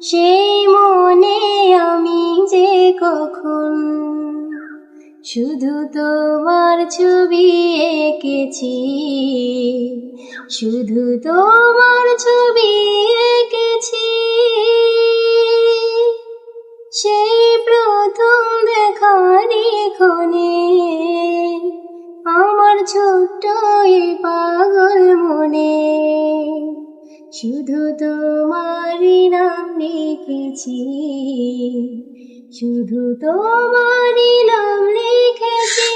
সেই মনে আমি যে কখন শুধু তোমার ছবি এঁকেছি, শুধু তোমার ছবি এঁকেছি। সেই প্রথম দেখারই ক্ষণে আমার ছোট্ট এই পাগল মনে শুধু তোমারই নাম লিখেছি, শুধু তোমারই নাম লিখেছি।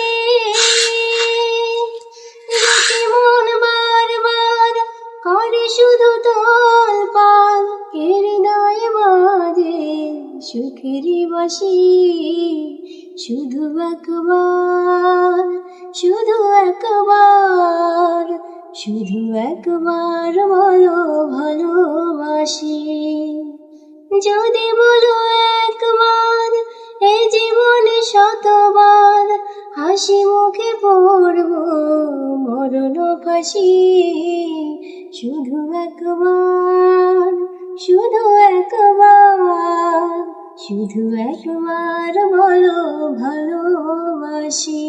যদি মন বারবার করে শুধু তোলপাড়, হৃদয়ে বাজে সুখেরই বাঁশি। শুধু একবার, শুধু একবার, শুধু একবার বলো ভালোবাসি। যদি বলো একবার, এই জীবনে শতবার হাসি মুখে পড়ব মরণ ফাঁসি। শুধু একবার, শুধু একবার, শুধু একবার বলো ভালোবাসি।